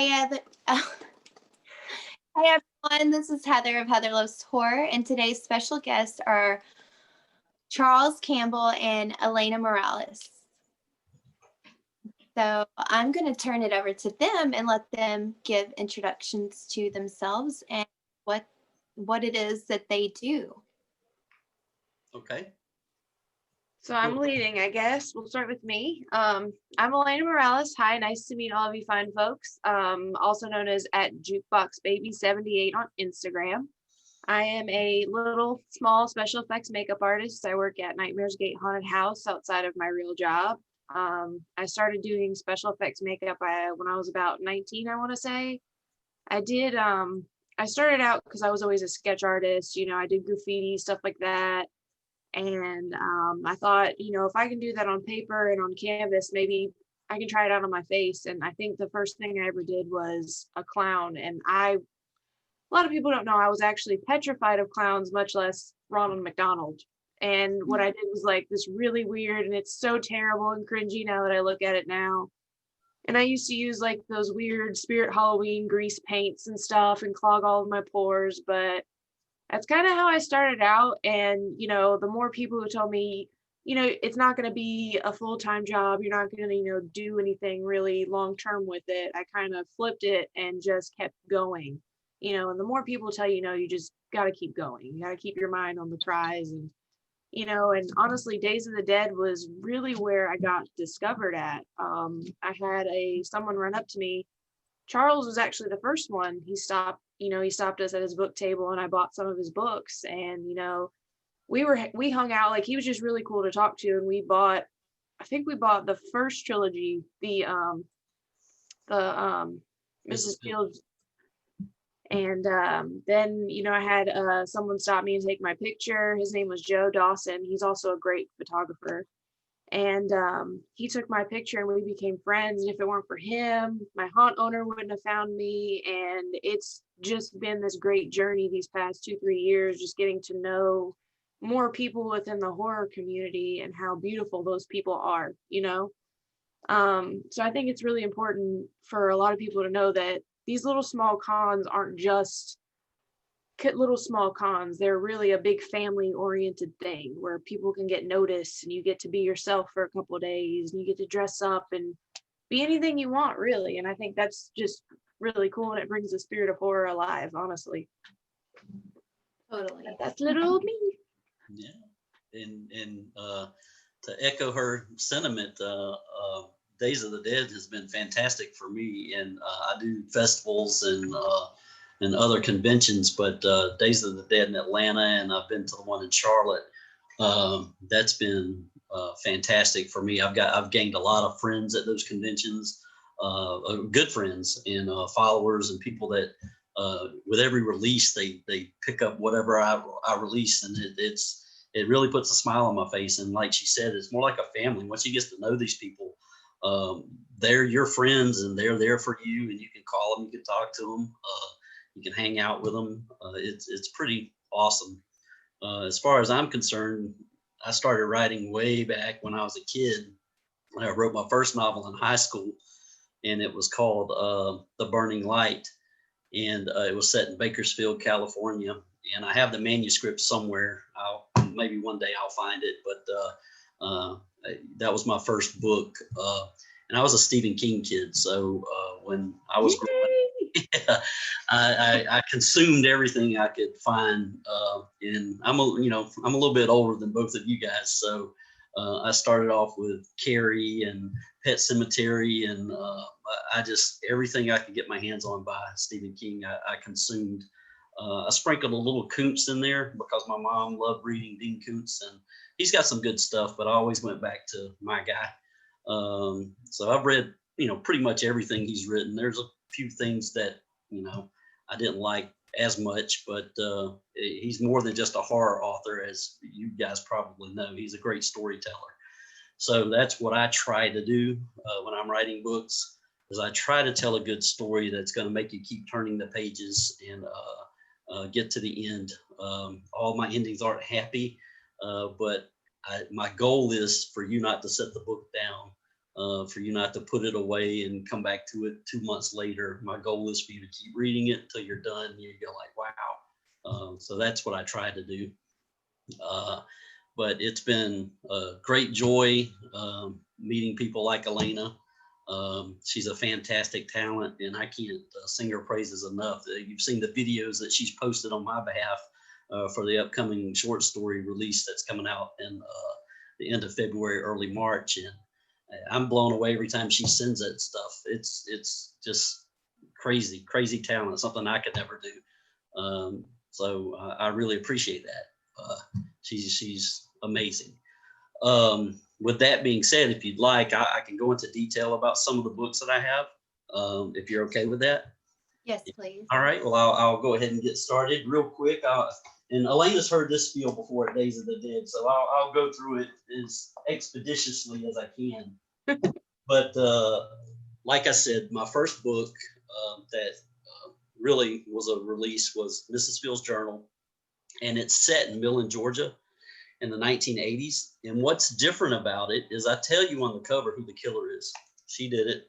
Hey, Heather. Hey, everyone. This is Heather of Heather Loves Horror, and today's special guests are Charles Campbell and Alayna Morales. So I'm going to turn it over to them and let them give introductions to themselves and what it is that they do. Okay. So I'm leading, I guess. We'll start with me. I'm Alayna Morales. Hi, nice to meet all of you fine folks. Also known as at JukeboxBaby78 on Instagram. I am a little small special effects makeup artist. I work at Nightmares Gate Haunted House outside of my real job. I started doing special effects makeup when I was about 19, I want to say. I started out because I was always a sketch artist. I did graffiti, stuff like that. And I thought, if I can do that on paper and on canvas, maybe I can try it out on my face. And I think the first thing I ever did was a clown. And a lot of people don't know, I was actually petrified of clowns, much less Ronald McDonald. And what I did was like this really weird, and it's so terrible and cringy now that I look at it now. And I used to use like those weird Spirit Halloween grease paints and stuff and clog all of my pores, but that's kind of how I started out. And, the more people who told me, it's not going to be a full-time job, you're not going to, do anything really long-term with it, I kind of flipped it and just kept going, and the more people tell you, you just got to keep going. You got to keep your mind on the prize. And, and honestly, Days of the Dead was really where I got discovered at. I had someone run up to me. Charles was actually the first one. He stopped us at his book table, and I bought some of his books. And we hung out. Like, he was just really cool to talk to. And I think we bought the first trilogy, the Mrs. Fields. And then I had someone stop me and take my picture. His name was Joe Dawson. He's also a great photographer. And he took my picture and we became friends. And if it weren't for him, my haunt owner wouldn't have found me. And it's just been this great journey these past 2-3 years, just getting to know more people within the horror community and how beautiful those people are, So I think it's really important for a lot of people to know that these little small cons aren't just little small cons. They're really a big family oriented thing where people can get noticed and you get to be yourself for a couple of days and you get to dress up and be anything you want, really. And I think that's just really cool, and it brings the spirit of horror alive, honestly. Totally. That's little old me. Yeah. And to echo her sentiment, Days of the Dead has been fantastic for me. And I do festivals and other conventions, but Days of the Dead in Atlanta, and I've been to the one in Charlotte. That's been fantastic for me. I've gained a lot of friends at those conventions, good friends and followers and people that with every release they pick up whatever I release, and it really puts a smile on my face. And like she said, it's more like a family. Once you get to know these people, they're your friends and they're there for you, and you can call them, you can talk to them. You can hang out with them. It's pretty awesome. As far as I'm concerned, I started writing way back when I was a kid. I wrote my first novel in high school, and it was called The Burning Light. And it was set in Bakersfield, California. And I have the manuscript somewhere. Maybe one day I'll find it. But that was my first book. And I was a Stephen King kid. So when I was growing up, yeah, I consumed everything I could find, and I'm a little bit older than both of you guys, so I started off with Carrie and Pet Cemetery, and I just everything I could get my hands on by Stephen King, I consumed. I sprinkled a little Kuntz in there because my mom loved reading Dean Kuntz, and he's got some good stuff, but I always went back to my guy. So I've read pretty much everything he's written. There's a few things that I didn't like as much, but he's more than just a horror author, as you guys probably know. He's a great storyteller. So that's what I try to do when I'm writing books, is I try to tell a good story that's going to make you keep turning the pages and get to the end. All my endings aren't happy, but my goal is for you not to set the book down for you not to put it away and come back to it 2 months later. My goal is for you to keep reading it until you're done. You go like, wow. So that's what I try to do. But it's been a great joy meeting people like Alayna. She's a fantastic talent, and I can't sing her praises enough. You've seen the videos that she's posted on my behalf for the upcoming short story release that's coming out in the end of February, early March, and I'm blown away every time she sends that stuff. It's just crazy talent, something I could never do. So I really appreciate that. She's amazing. With that being said, if you'd like, I can go into detail about some of the books that I have, if you're okay with that. Yes, please. All right, well, I'll go ahead and get started real quick. And Alayna's heard this spiel before at Days of the Dead, so I'll go through it as expeditiously as I can. But like I said, my first book that really was a release was Mrs. Fields' Journal, and it's set in Millen, Georgia in the 1980s. And what's different about it is I tell you on the cover who the killer is. She did it.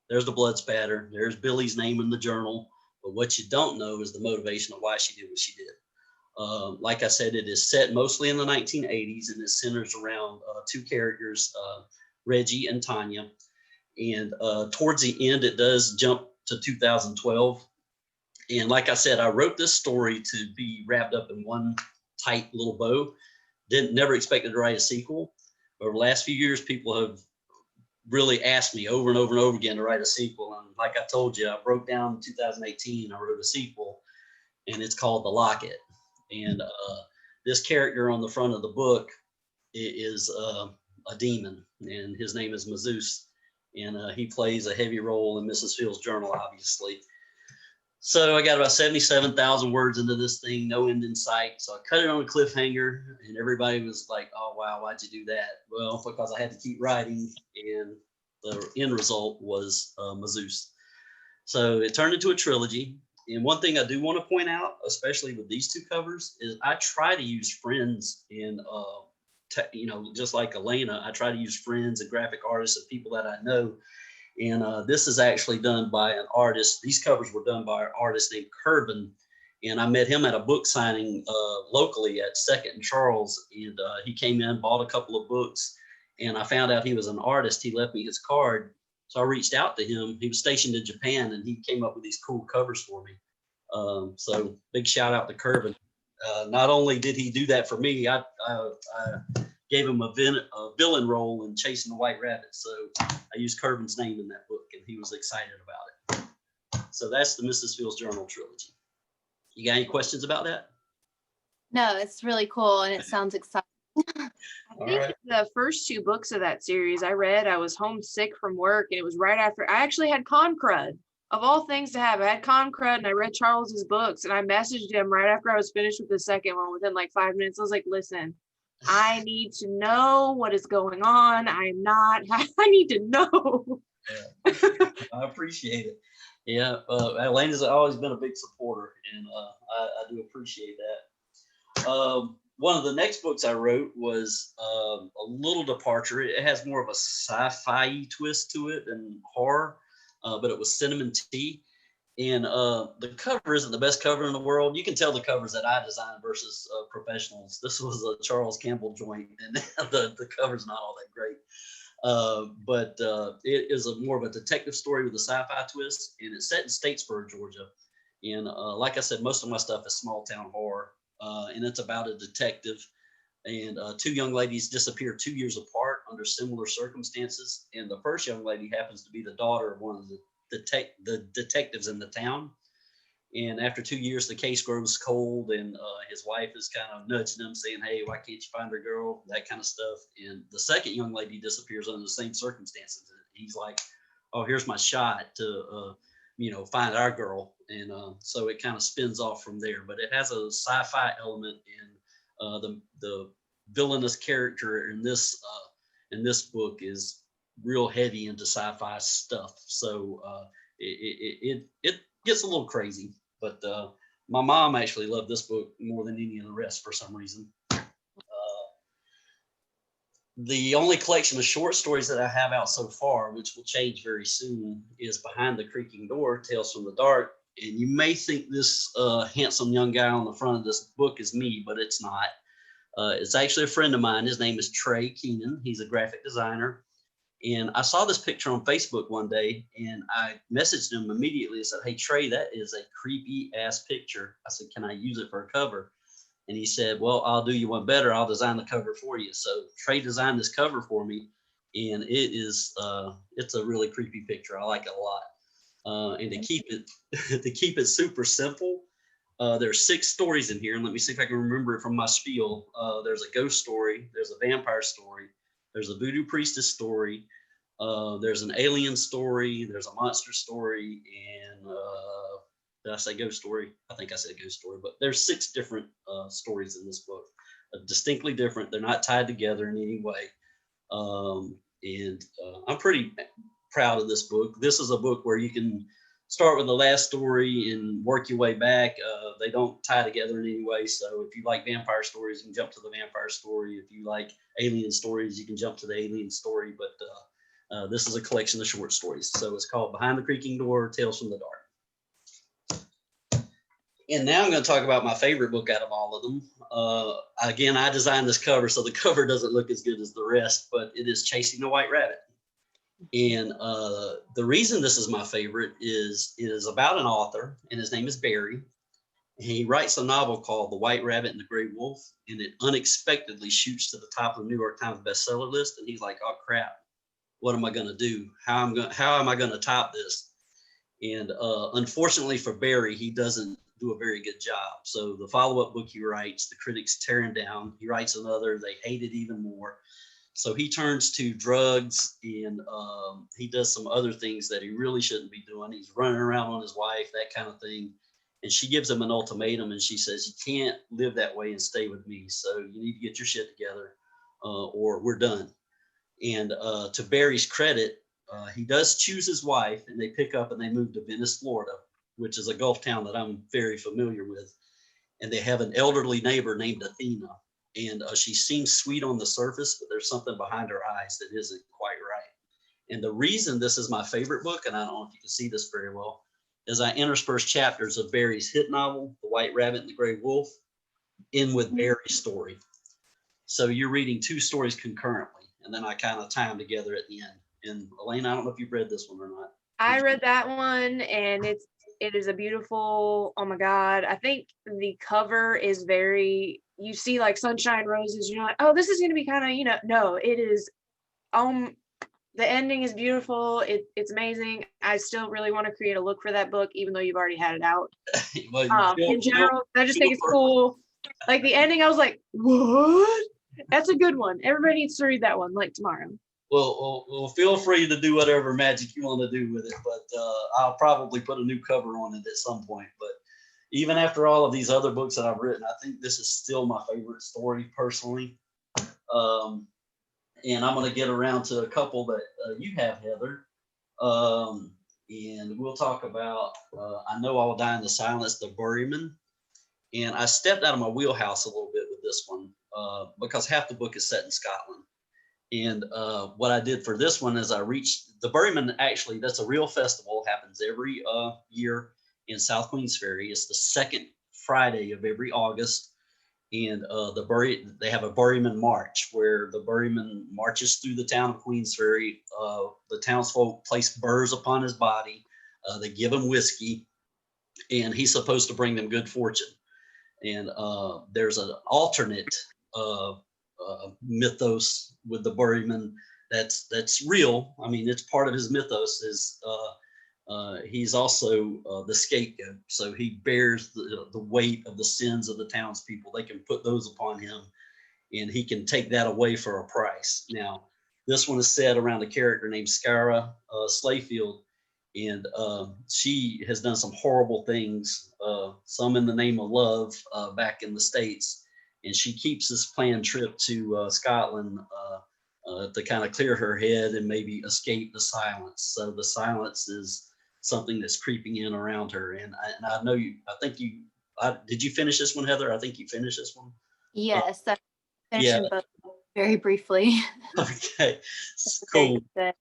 There's the blood spatter. There's Billy's name in the journal. But what you don't know is the motivation of why she did what she did. Like I said, it is set mostly in the 1980s, and it centers around two characters, Reggie and Tanya. And towards the end, it does jump to 2012. And like I said, I wrote this story to be wrapped up in one tight little bow. Never expected to write a sequel. Over the last few years, people have really asked me over and over and over again to write a sequel. And like I told you, I broke down in 2018, I wrote a sequel, and it's called The Locket. And this character on the front of the book is a demon, and his name is Mazus. And he plays a heavy role in Mrs. Fields' Journal, obviously. So I got about 77,000 words into this thing, no end in sight. So I cut it on a cliffhanger, and everybody was like, oh, wow, why'd you do that? Well, because I had to keep writing, and the end result was Mazus. So it turned into a trilogy. And one thing I do want to point out, especially with these two covers, is I try to use friends in, just like Alayna, I try to use friends and graphic artists and people that I know. And this is actually done by an artist. These covers were done by an artist named Curvin. And I met him at a book signing locally at 2nd and Charles. And he came in, bought a couple of books. And I found out he was an artist. He left me his card. So I reached out to him. He was stationed in Japan, and he came up with these cool covers for me. So big shout out to Curvin. Not only did he do that for me, I gave him a villain role in Chasing the White Rabbit. So I used Curvin's name in that book, and he was excited about it. So that's the Mrs. Fields' Journal trilogy. You got any questions about that? No, it's really cool, and it sounds exciting. I think the first two books of that series I read, I was homesick from work, and it was right after I actually had con crud. Of all things to have, I had con crud, and I read Charles's books, and I messaged him right after I was finished with the second one. Within like 5 minutes, I was like, listen, I need to know what is going on. I need to know. Yeah. I appreciate it. Yeah, Alayna's always been a big supporter, and I do appreciate that. One of the next books I wrote was a little departure. It has more of a sci-fi twist to it than horror, but it was Cinnamon Tea. And the cover isn't the best cover in the world. You can tell the covers that I designed versus professionals. This was a Charles Campbell joint, and the cover's not all that great. But it is more of a detective story with a sci-fi twist, and it's set in Statesboro, Georgia. And like I said, most of my stuff is small town horror, and it's about a detective. And two young ladies disappear 2 years apart under similar circumstances. And the first young lady happens to be the daughter of one of the detectives in the town. And after 2 years, the case grows cold, and his wife is kind of nudging him, saying, hey, why can't you find her girl? That kind of stuff. And the second young lady disappears under the same circumstances. And he's like, oh, here's my shot to, find our girl. And so it kind of spins off from there. But it has a sci-fi element, and the villainous character in this book is real heavy into sci-fi stuff. So it gets a little crazy. But my mom actually loved this book more than any of the rest for some reason. The only collection of short stories that I have out so far, which will change very soon, is Behind the Creaking Door, Tales from the Dark. And you may think this handsome young guy on the front of this book is me, but it's not. It's actually a friend of mine. His name is Trey Keenan. He's a graphic designer. And I saw this picture on Facebook one day, and I messaged him immediately and said, "Hey, Trey, that is a creepy ass picture." I said, "Can I use it for a cover?" And he said, "Well, I'll do you one better. I'll design the cover for you." So Trey designed this cover for me, and it's a really creepy picture. I like it a lot. And to keep it to keep it super simple, there's 6 stories in here, and let me see if I can remember it from my spiel. There's a ghost story, there's a vampire story, there's a voodoo priestess story, there's an alien story, there's a monster story, and did I say ghost story? I think I said ghost story, but there's 6 different stories in this book, distinctly different. They're not tied together in any way. And I'm pretty proud of this book. This is a book where you can start with the last story and work your way back. They don't tie together in any way. So if you like vampire stories, you can jump to the vampire story. If you like alien stories, you can jump to the alien story. But this is a collection of short stories. So it's called Behind the Creaking Door, Tales from the Dark. And now I'm going to talk about my favorite book out of all of them. Again, I designed this cover, so the cover doesn't look as good as the rest, but it is Chasing the White Rabbit. And the reason this is my favorite is about an author, and his name is Barry. And he writes a novel called The White Rabbit and the Gray Wolf, and it unexpectedly shoots to the top of the New York Times bestseller list. And he's like, "Oh crap, what am I going to do? How am I going to top this?" And unfortunately for Barry, he doesn't do a very good job. So the follow-up book he writes, the critics tear him down. He writes another, they hate it even more. So he turns to drugs, and he does some other things that he really shouldn't be doing. He's running around on his wife, that kind of thing. And she gives him an ultimatum, and she says, "You can't live that way and stay with me. So you need to get your shit together or we're done." And to Barry's credit, he does choose his wife, and they pick up and they move to Venice, Florida, which is a Gulf town that I'm very familiar with. And they have an elderly neighbor named Athena. And she seems sweet on the surface, but there's something behind her eyes that isn't quite right. And the reason this is my favorite book, and I don't know if you can see this very well, is I intersperse chapters of Barry's hit novel, The White Rabbit and the Gray Wolf, in with Barry's story. So you're reading 2 stories concurrently, and then I kind of tie them together at the end. And Alayna, I don't know if you've read this one or not. I read that one, and it is a beautiful, oh my God. I think the cover is very, you see like sunshine roses, you're like, oh, this is going to be kind of, no, it is, the ending is beautiful. It's amazing. I still really want to create a look for that book, even though you've already had it out. Well, in general, I just think it's cool. Like the ending, I was like, what? That's a good one. Everybody needs to read that one like tomorrow. Well, feel free to do whatever magic you want to do with it, but I'll probably put a new cover on it at some point. But even after all of these other books that I've written, I think this is still my favorite story personally. And I'm going to get around to a couple that you have, Heather. And we'll talk about I Know I'll Die in the Silence, The Buryman. And I stepped out of my wheelhouse a little bit with this one because half the book is set in Scotland. And what I did for this one is I reached the Buryman. Actually, that's a real festival. Happens every year in South Queensferry. It's the second Friday of every August. And they have a Buryman March where the Buryman marches through the town of Queensferry. The townsfolk place burrs upon his body. They give him whiskey, and he's supposed to bring them good fortune. And there's an alternate mythos with the Buryman that's real. I mean, it's part of his mythos is he's also the scapegoat. So he bears the weight of the sins of the townspeople. They can put those upon him, and he can take that away for a price. Now, this one is set around a character named Scara Slayfield, and she has done some horrible things, some in the name of love back in the States. And she keeps this planned trip to Scotland to kind of clear her head and maybe escape the silence. So the silence is something that's creeping in around her. And I know did you finish this one, Heather? I think you finished this one. Yes, yeah. both. Very briefly. Okay, Very cool. good.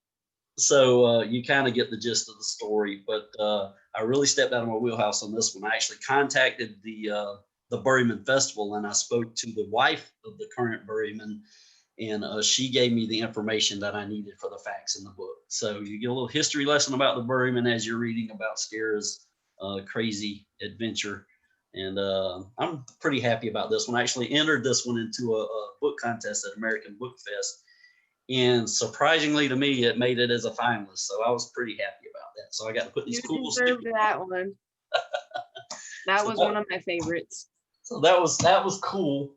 So you kind of get the gist of the story, but I really stepped out of my wheelhouse on this one. I actually contacted the Buryman Festival, and I spoke to the wife of the current Buryman, and she gave me the information that I needed for the facts in the book. So you get a little history lesson about the Buryman as you're reading about Scarra's crazy adventure. And I'm pretty happy about this one. I actually entered this one into a book contest at American Book Fest. And surprisingly to me, it made it as a finalist. So I was pretty happy about that. So I got to put these You cool deserved stickers. that one. That was one of my favorites. So that was cool.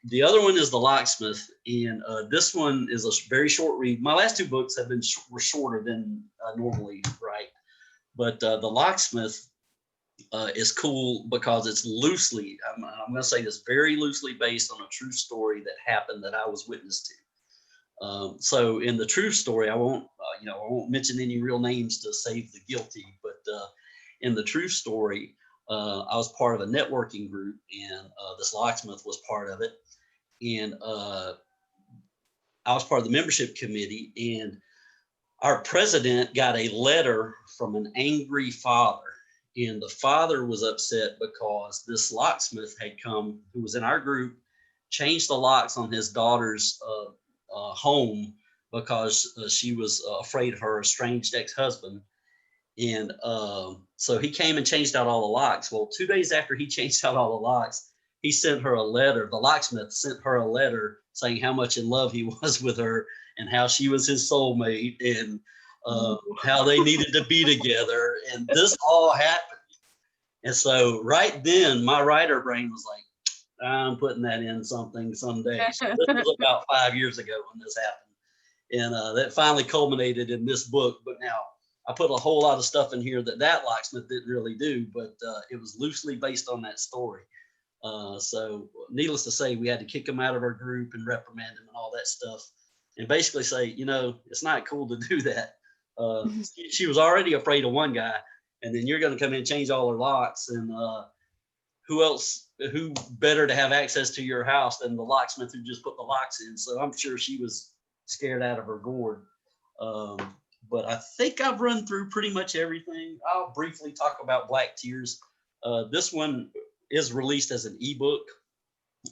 The other one is The Locksmith, and this one is a very short read. My last two books have been were shorter than I normally write, but The Locksmith is cool because it's loosely, I'm going to say this, very loosely based on a true story that happened that I was witness to. So in the true story, I won't mention any real names to save the guilty, but in the true story, I was part of a networking group, and this locksmith was part of it. And I was part of the membership committee, and our president got a letter from an angry father. And the father was upset because this locksmith had come, who was in our group, changed the locks on his daughter's home because she was afraid of her estranged ex-husband. And so he came and changed out all the locks. Well, 2 days after he changed out all the locks, he sent her a letter. The locksmith sent her a letter saying how much in love he was with her and how she was his soulmate and how they needed to be together. And this all happened. And so right then, my writer brain was like, I'm putting that in something someday. So this was about 5 years ago when this happened. And that finally culminated in this book. But now I put a whole lot of stuff in here that locksmith didn't really do, but it was loosely based on that story. So needless to say, we had to kick him out of our group and reprimand him and all that stuff. And basically say, it's not cool to do that. She was already afraid of one guy, and then you're going to come in and change all her locks. And who better to have access to your house than the locksmith who just put the locks in? So I'm sure she was scared out of her gourd. But I think I've run through pretty much everything. I'll briefly talk about Black Tears. This one is released as an ebook.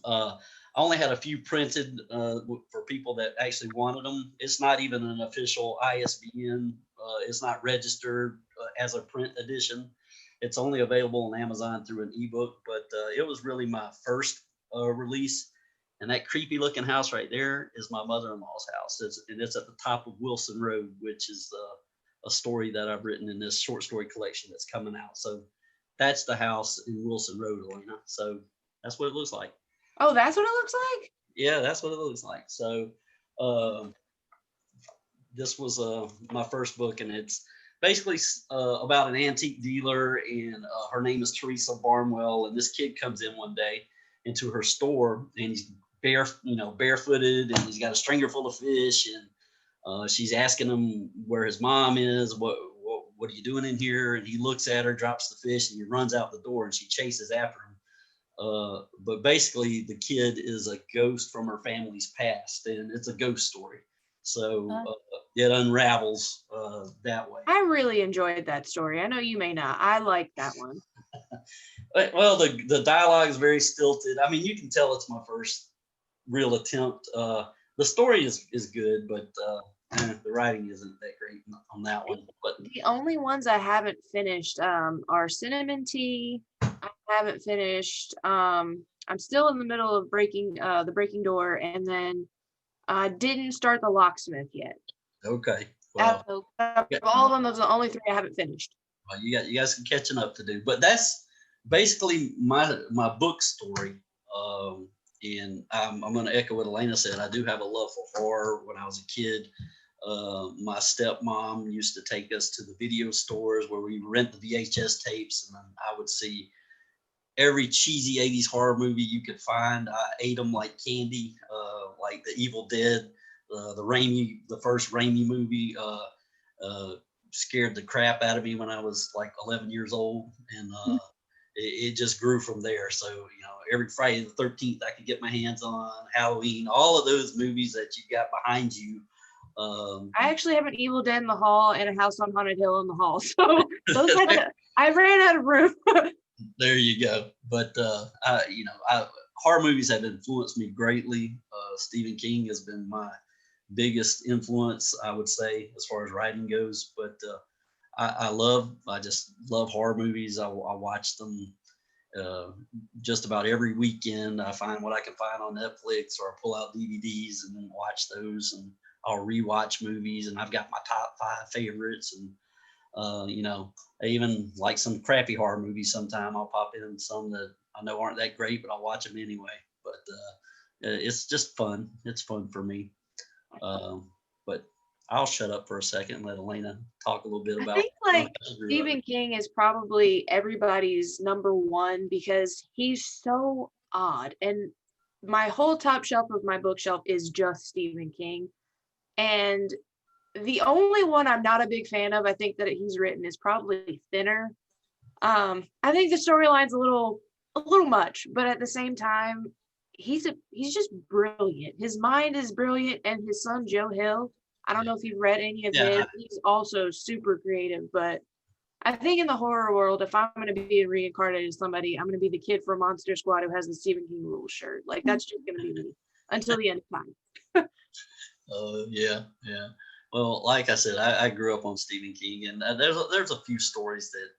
I only had a few printed for people that actually wanted them. It's not even an official ISBN. It's not registered as a print edition. It's only available on Amazon through an ebook, but it was really my first release. And that creepy looking house right there is my mother-in-law's house. It's at the top of Wilson Road, which is a story that I've written in this short story collection that's coming out. So that's the house in Wilson Road, Alayna. So that's what it looks like. Oh, that's what it looks like? Yeah, that's what it looks like. So this was my first book, and it's basically about an antique dealer, and her name is Teresa Barnwell. And this kid comes in one day into her store, and he's barefooted, and he's got a stringer full of fish, and she's asking him where his mom is. What are you doing in here? And he looks at her, drops the fish, and he runs out the door, and she chases after him. But basically, the kid is a ghost from her family's past, and it's a ghost story. So it unravels that way. I really enjoyed that story. I know you may not. I like that one. Well, the dialogue is very stilted. I mean, you can tell it's my first real attempt. The story is good, but the writing isn't that great on that one. But the only ones I haven't finished are Cinnamon Tea. I haven't finished. I'm still in the middle of breaking the Breaking Door, and then I didn't start the Locksmith yet. Okay. Well, all of them, those are the only three I haven't finished. Well, you got some catching up to do, but that's basically my book story. And I'm going to echo what Alayna said. I do have a love for horror. When I was a kid, my stepmom used to take us to the video stores where we rent the VHS tapes, and then I would see every cheesy 80s horror movie you could find. I ate them like candy, like The Evil Dead, the first Raimi movie scared the crap out of me when I was like 11 years old. And it just grew from there. So, you know, every Friday the 13th, I could get my hands on Halloween, all of those movies that you got behind you. I actually have an Evil Dead in the hall and a House on Haunted Hill in the hall. So those I ran out of room. There you go. But, horror movies have influenced me greatly. Stephen King has been my biggest influence, I would say, as far as writing goes. But I just love horror movies. I watch them just about every weekend. I find what I can find on Netflix, or I pull out DVDs and then watch those, and I'll rewatch movies, and I've got my top 5 favorites. And I even like some crappy horror movies. Sometime I'll pop in some that I know aren't that great, but I'll watch them anyway. But it's just fun. It's fun for me. But I'll shut up for a second and let Alayna talk a little bit about. I think like Stephen King is probably everybody's number one because he's so odd. And my whole top shelf of my bookshelf is just Stephen King. And the only one I'm not a big fan of, I think that he's written, is probably Thinner. I think the storyline's a little much, but at the same time, he's just brilliant. His mind is brilliant, and his son Joe Hill, I don't know if you've read any of his, he's also super creative. But I think in the horror world, if I'm going to be reincarnated as somebody, I'm going to be the kid from Monster Squad who has the Stephen King rules shirt. Like, that's just going to be me until the end of time. Yeah. Well, like I said, I grew up on Stephen King, and there's a few stories that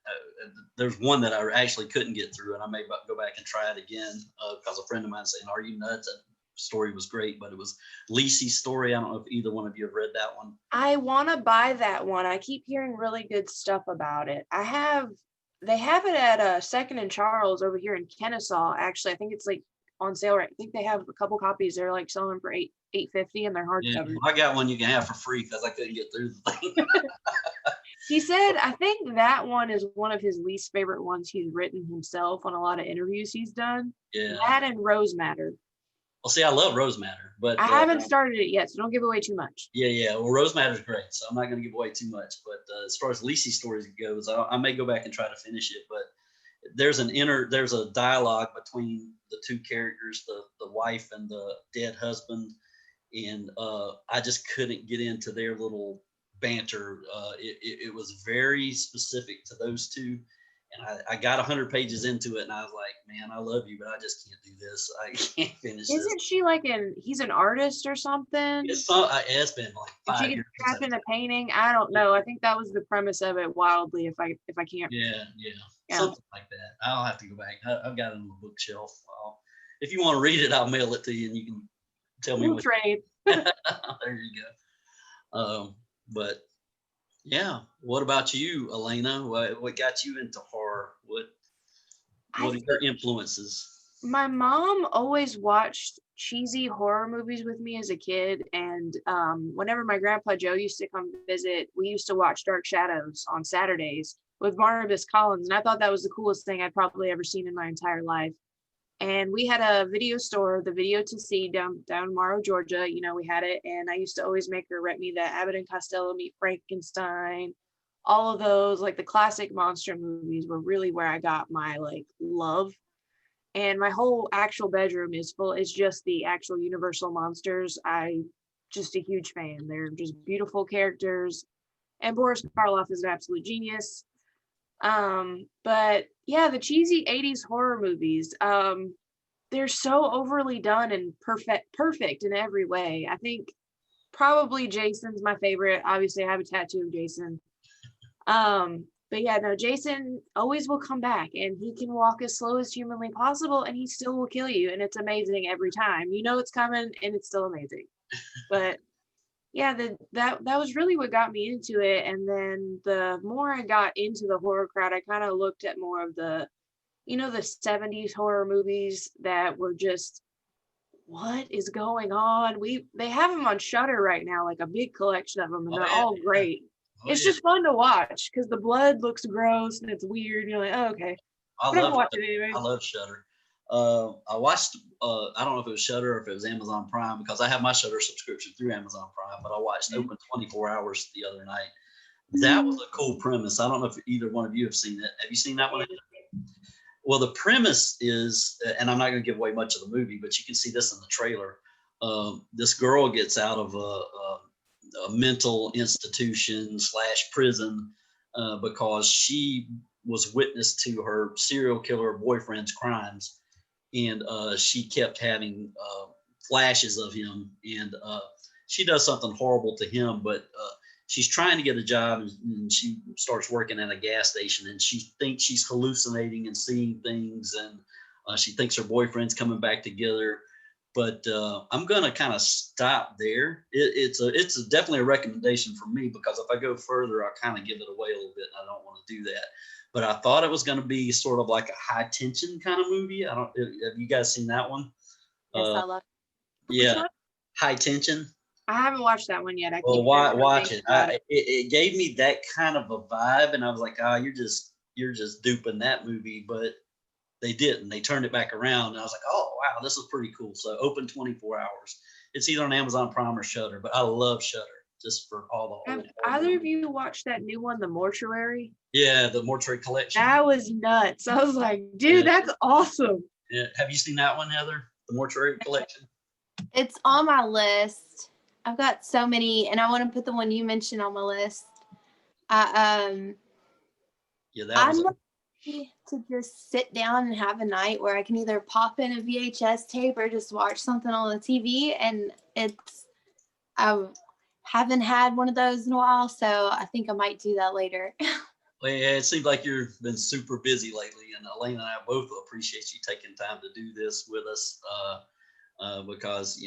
there's one that I actually couldn't get through, and I may go back and try it again because a friend of mine saying, "Are you nuts?" That story was great, but it was Lisi's story. I don't know if either one of you have read that one. I want to buy that one. I keep hearing really good stuff about it. They have it at Second and Charles over here in Kennesaw. Actually, I think it's like on sale right. I think they have a couple copies. They're like selling for $8.50, and they're hardcover. I got one you can have for free because I couldn't get through the thing. He said, I think that one is one of his least favorite ones he's written himself on a lot of interviews he's done. Yeah. That and Rose Matter. Well, see, I love Rose Matter, but I haven't started it yet, so don't give away too much. Yeah. Well, Rose Matter is great, so I'm not going to give away too much. But as far as Lisi's stories goes, I may go back and try to finish it. But there's a dialogue between the two characters, the wife and the dead husband, and I just couldn't get into their little banter. It was very specific to those two. And I got 100 pages into it, and I was like, man, I love you, but I just can't do this. I can't finish this. Isn't she like he's an artist or something? It's been like 5 years. She trapped in a painting? I don't know. I think that was the premise of it wildly, if I can't. Yeah. Something like that. I'll have to go back. I've got it on the bookshelf. If you want to read it, I'll mail it to you, and you can tell me what trade. There you go. But yeah, what about you, Alayna? What got you into horror? What are your influences? My mom always watched cheesy horror movies with me as a kid, and whenever my grandpa Joe used to come visit, we used to watch Dark Shadows on Saturdays with Barnabas Collins, and I thought that was the coolest thing I'd probably ever seen in my entire life. And we had a video store, the Video to See, down in Morrow, Georgia. You know, we had it, and I used to always make her rent me the Abbott and Costello Meet Frankenstein. All of those, like the classic monster movies, were really where I got my like love. And my whole actual bedroom is full. It's just the actual Universal monsters. I just a huge fan. They're just beautiful characters, and Boris Karloff is an absolute genius. But yeah, the cheesy 80s horror movies, they're so overly done and perfect in every way. I think probably Jason's my favorite. Obviously, I have a tattoo of Jason. But yeah, no, Jason always will come back, and he can walk as slow as humanly possible, and he still will kill you, and it's amazing every time. You know it's coming, and it's still amazing. But yeah, that was really what got me into it. And then the more I got into the horror crowd, I kind of looked at more of the 70s horror movies that were just, what is going on? They have them on Shudder right now, like a big collection of them, and they're all great. It's just fun to watch because the blood looks gross and it's weird. You're like, oh, okay. I love Shudder. I watched, I don't know if it was Shudder or if it was Amazon Prime, because I have my Shudder subscription through Amazon Prime, but I watched Open 24 Hours the other night. That was a cool premise. I don't know if either one of you have seen it. Have you seen that one? Well, the premise is, and I'm not going to give away much of the movie, but you can see this in the trailer. This girl gets out of a mental institution / prison because she was witness to her serial killer boyfriend's crimes, and she kept having flashes of him, and she does something horrible to him, but she's trying to get a job, and she starts working at a gas station, and she thinks she's hallucinating and seeing things, and she thinks her boyfriend's coming back together. But I'm gonna kind of stop there. It's definitely a recommendation for me, because if I go further, I'll kind of give it away a little bit, and I don't want to do that. But I thought it was going to be sort of like a high tension kind of movie. Have you guys seen that one? Yes, I love Yeah, High Tension. I haven't watched that one yet. I Well, keep watch it. it. It gave me that kind of a vibe, and I was like, oh, you're just duping that movie, but they didn't. They turned it back around, and I was like, oh wow, this is pretty cool. So open 24 hours. It's either on Amazon Prime or Shudder, but I love Shudder just for all the Have old. either of you watched that new one, The Mortuary? Yeah, the Mortuary Collection. That was nuts. I was like, dude, that's awesome. Yeah. Have you seen that one, Heather? The Mortuary Collection. It's on my list. I've got so many, and I want to put the one you mentioned on my list. Yeah, that was. I'm ready to just sit down and have a night where I can either pop in a VHS tape or just watch something on the TV. And I haven't had one of those in a while, so I think I might do that later. Well, yeah, it seems like you've been super busy lately, and Alayna and I both appreciate you taking time to do this with us, because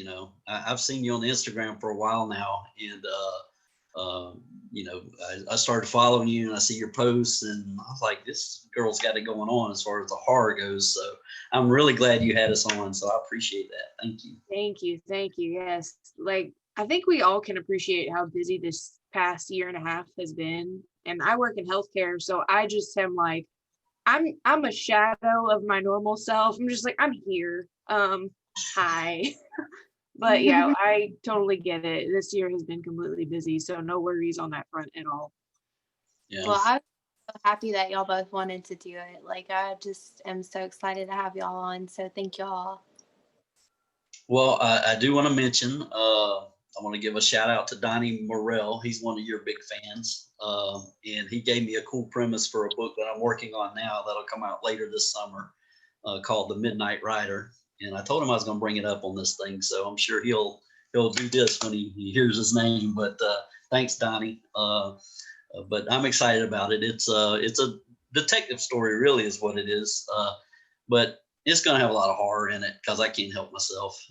I've seen you on Instagram for a while now, and I started following you, and I see your posts, and I was like, this girl's got it going on as far as the horror goes. So I'm really glad you had us on. So I appreciate that. Thank you. Thank you. Yes, like I think we all can appreciate how busy this past year and a half has been. And I work in healthcare, so I just am like, I'm a shadow of my normal self. I'm just like, I'm here. Hi. But yeah, I totally get it. This year has been completely busy, so no worries on that front at all. Yeah. Well, I'm so happy that y'all both wanted to do it. Like, I just am so excited to have y'all on. So thank y'all. Well, I do want to mention, I want to give a shout out to Donnie Morrell. He's one of your big fans. And he gave me a cool premise for a book that I'm working on now that'll come out later this summer, called The Midnight Rider. And I told him I was going to bring it up on this thing. So I'm sure he'll do this when he hears his name. But thanks, Donnie. But I'm excited about it. It's a detective story, really, is what it is. But it's going to have a lot of horror in it because I can't help myself.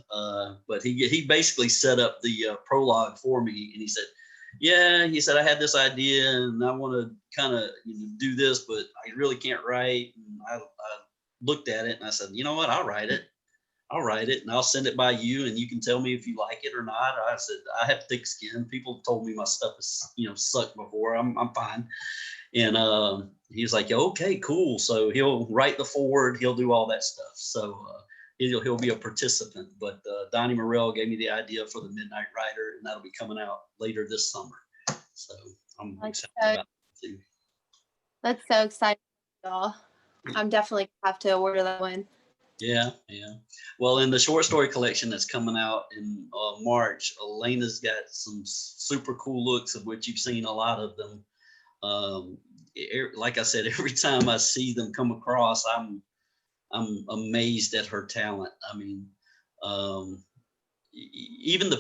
But he basically set up the prologue for me, and he said, I had this idea and I want to kind of do this, but I really can't write. And I looked at it and I said, you know what? I'll write it and I'll send it by you, and you can tell me if you like it or not. I said, I have thick skin. People have told me my stuff is, sucked before. I'm fine. And he's like, okay, cool. So he'll write the forward. He'll do all that stuff. So he'll be a participant. But Donnie Morrell gave me the idea for The Midnight Rider, and that'll be coming out later this summer. So I'm excited about it too. That's so exciting, y'all. I'm definitely gonna have to order that one. Yeah. Well, in the short story collection that's coming out in March, Alayna's got some super cool looks, of which you've seen a lot of them. Like I said, every time I see them come across, I'm amazed at her talent. I mean, even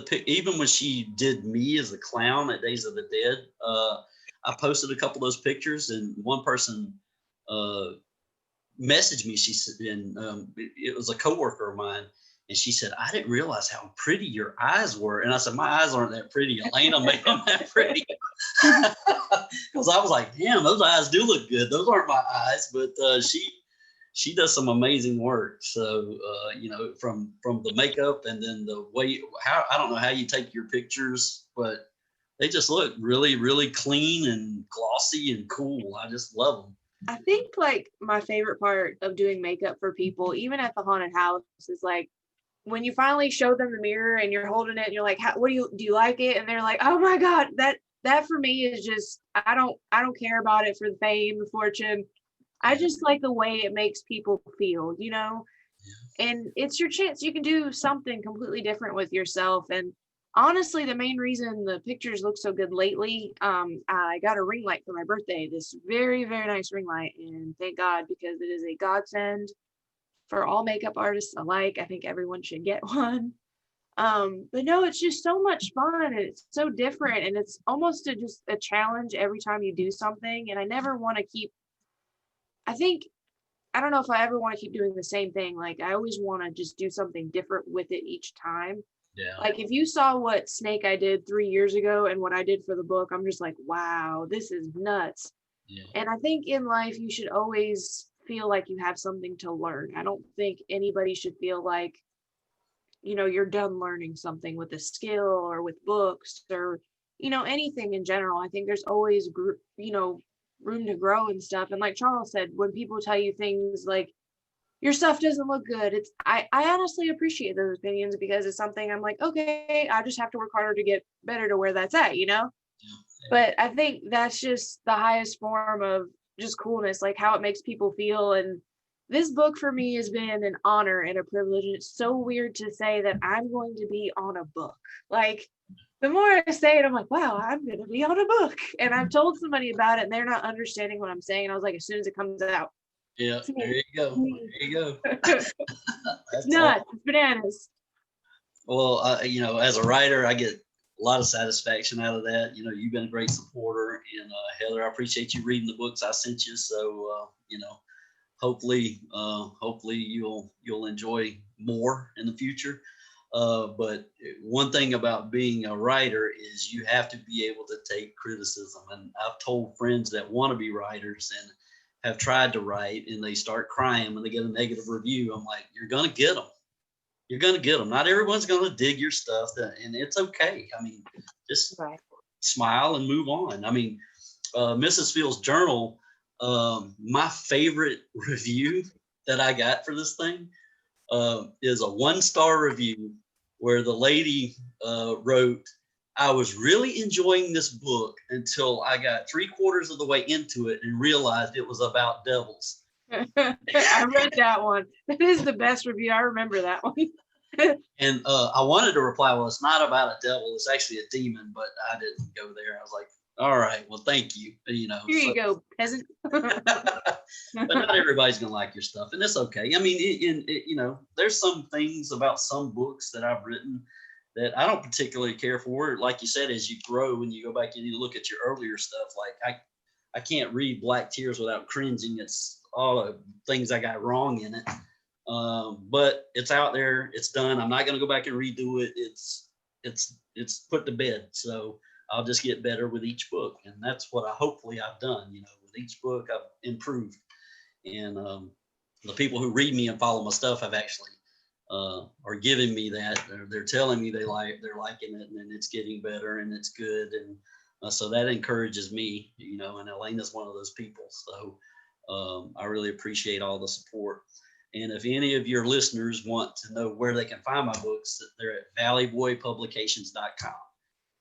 when she did me as a clown at Days of the Dead, I posted a couple of those pictures, and one person messaged me. She said, and it was a coworker of mine, and she said, I didn't realize how pretty your eyes were. And I said, my eyes aren't that pretty. Alayna made them that pretty. Because I was like, damn, those eyes do look good. Those aren't my eyes, but she does some amazing work. So from the makeup, and then the way, I don't know how you take your pictures, but they just look really, really clean and glossy and cool. I just love them. I think like my favorite part of doing makeup for people, even at the haunted house, is like when you finally show them the mirror and you're holding it and you're like, what do you like it? And they're like, oh my God, that for me is just, I don't care about it for the fame, the fortune. I just like the way it makes people feel, you know? And it's your chance. You can do something completely different with yourself. And honestly, the main reason the pictures look so good lately, I got a ring light for my birthday, this very, very nice ring light. And thank God, because it is a godsend for all makeup artists alike. I think everyone should get one. But no, it's just so much fun and it's so different and it's almost just a challenge every time you do something. And I never want to keep, I think, I don't know if I ever want to keep doing the same thing. Like I always want to just do something different with it each time. Yeah. Like if you saw what Snake I did 3 years ago and what I did for the book, I'm just like, wow, this is nuts. Yeah. And I think in life you should always feel like you have something to learn. I don't think anybody should feel like, you know, you're done learning something with a skill or with books or, you know, anything in general. I think there's always, you know, room to grow and stuff. And like Charles said, when people tell you things like your stuff doesn't look good, it's, I honestly appreciate those opinions because it's something I'm like, okay, I just have to work harder to get better to where that's at, you know? Yeah. But I think that's just the highest form of just coolness, like how it makes people feel. And this book for me has been an honor and a privilege. And it's so weird to say that I'm going to be on a book. Like the more I say it, I'm like, wow, I'm going to be on a book. And I've told somebody about it and they're not understanding what I'm saying. And I was like, as soon as it comes out, Yeah. it's There me. you go. There you go. It's That's nuts. awesome. It's bananas. Well, you know, as a writer, I get a lot of satisfaction out of that. You know, you've been a great supporter, and Heather, I appreciate you reading the books I sent you. So, you know, hopefully you'll enjoy more in the future. But one thing about being a writer is you have to be able to take criticism. And I've told friends that want to be writers and have tried to write, and they start crying when they get a negative review. I'm like, you're gonna get them. You're gonna get them. Not everyone's gonna dig your stuff, and it's okay. I mean, just Right. smile and move on. I mean, Mrs. Field's journal, my favorite review that I got for this thing is a 1-star review where the lady wrote, I was really enjoying this book until I got 3/4 of the way into it and realized it was about devils. I read that one. That is the best review. I remember that one. And I wanted to reply, well, it's not about a devil. It's actually a demon, but I didn't go there. I was like, all right, well, thank you. You know, Here you go, peasant. but not everybody's gonna like your stuff, and it's okay. I mean, you know, there's some things about some books that I've written that I don't particularly care for. Like you said, as you grow and you go back and you look at your earlier stuff, like I can't read Black Tears without cringing. It's all the things I got wrong in it. But it's out there. It's done. I'm not going to go back and redo it. It's put to bed. So I'll just get better with each book, and that's what hopefully I've done. You know, with each book I've improved, and the people who read me and follow my stuff have actually are giving me that. They're telling me they're liking it, and it's getting better and it's good, and so that encourages me. You know, and Alayna's one of those people. So I really appreciate all the support. And if any of your listeners want to know where they can find my books, they're at valleyboypublications.com.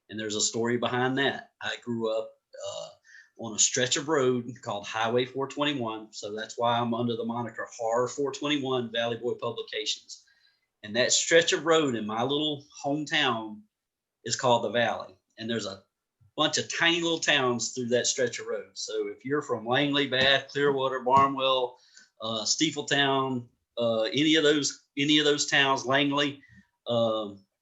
And there's a story behind that. I grew up on a stretch of road called Highway 421. So that's why I'm under the moniker Horror 421 Valley Boy Publications. And that stretch of road in my little hometown is called the Valley. And there's a bunch of tiny little towns through that stretch of road. So if you're from Langley, Bath, Clearwater, Barnwell, Steepletown, any of those towns, Langley,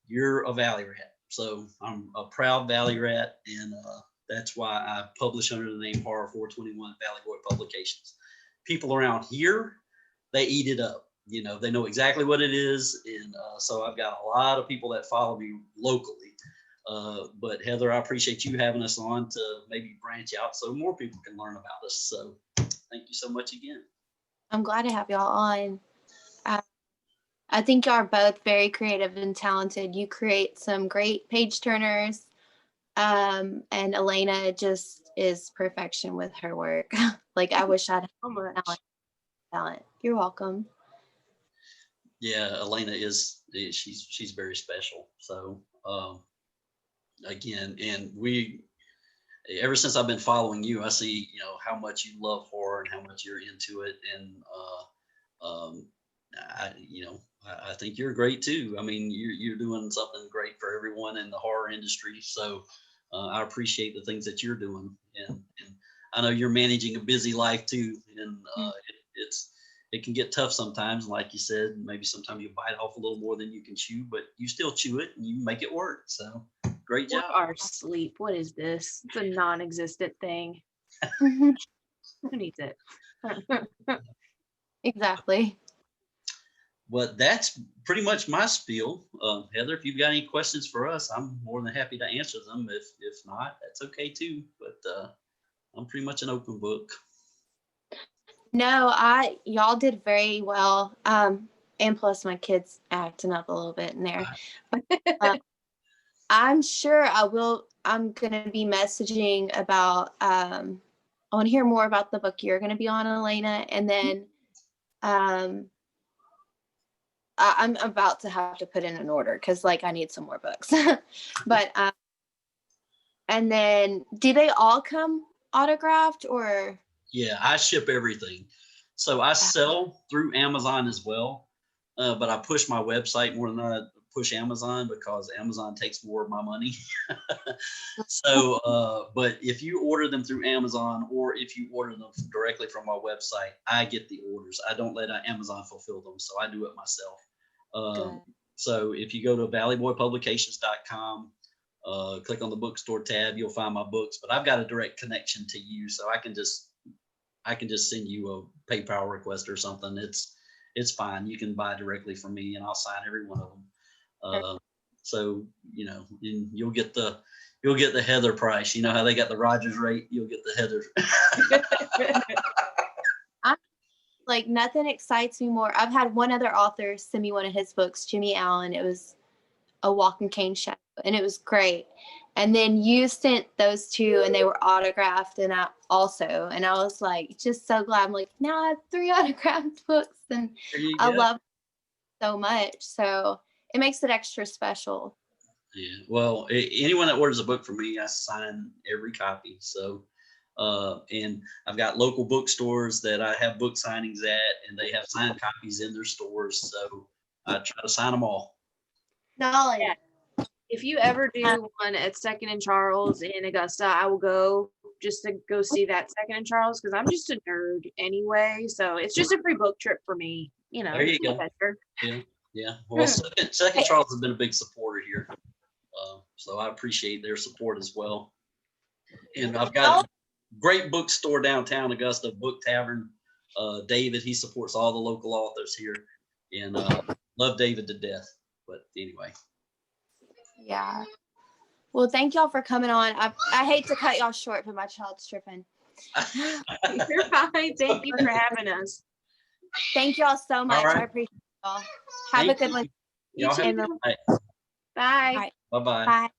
you're a Valley rat. So I'm a proud Valley rat, and that's why I publish under the name Horror 421 Valley Boy Publications. People around here, they eat it up. You know, they know exactly what it is, and so I've got a lot of people that follow me locally. But Heather, I appreciate you having us on to maybe branch out so more people can learn about us. So thank you so much again. I'm glad to have y'all on. I think y'all are both very creative and talented. You create some great page turners. And Alayna just is perfection with her work. Like I wish I'd had talent. You're welcome. Yeah, Alayna she's very special. So again, and ever since I've been following you, I see, how much you love horror and how much you're into it. And, I think you're great too. I mean, you're doing something great for everyone in the horror industry. So, I appreciate the things that you're doing. And I know you're managing a busy life too. And, it can get tough sometimes. Like you said, maybe sometimes you bite off a little more than you can chew, but you still chew it and you make it work. So great job. What are sleep? What is this? It's a non-existent thing. Mhm. Who needs it? Exactly. But that's pretty much my spiel. Heather, if you've got any questions for us, I'm more than happy to answer them. If not, that's okay too. But I'm pretty much an open book. No, y'all did very well. And plus my kids acting up a little bit in there. I'm sure I'm gonna be messaging about I want to hear more about the book you're gonna be on, Alayna, and then I'm about to have to put in an order because I need some more books. But and then do they all come autographed or? Yeah, I ship everything. So I sell through Amazon as well, but I push my website more than I push Amazon because Amazon takes more of my money. So, but if you order them through Amazon or if you order them directly from my website, I get the orders. I don't let Amazon fulfill them, so I do it myself. So if you go to valleyboypublications.com, click on the bookstore tab, you'll find my books. But I've got a direct connection to you, so I can just send you a PayPal request or something. It's fine. You can buy directly from me, and I'll sign every one of them. So and you'll get the Heather price. You know how they got the Rogers rate? You'll get the Heather. Nothing excites me more. I've had one other author send me one of his books, Jimmy Allen. It was a walking cane show, and it was great. And then you sent those two, and they were autographed, and I was just so glad. I'm now I have 3 autographed books, and I love it so much. So it makes it extra special. Yeah. Well, anyone that orders a book from me, I sign every copy. So, and I've got local bookstores that I have book signings at, and they have signed copies in their stores. So I try to sign them all. Yeah. If you ever do one at Second and Charles in Augusta, I will go just to go see that Second and Charles because I'm just a nerd anyway. So it's just a free book trip for me. There you go. Yeah. Well, Second Charles has been a big supporter here. So I appreciate their support as well. And I've got a great bookstore downtown Augusta, Book Tavern. David, he supports all the local authors here, and love David to death. But anyway. Yeah. Well, thank y'all for coming on. I hate to cut y'all short, but my child's tripping. You're fine. Thank you for having us. Thank y'all so much. I appreciate y'all. Have a good one. You too. Bye. Bye. Bye-bye. Bye.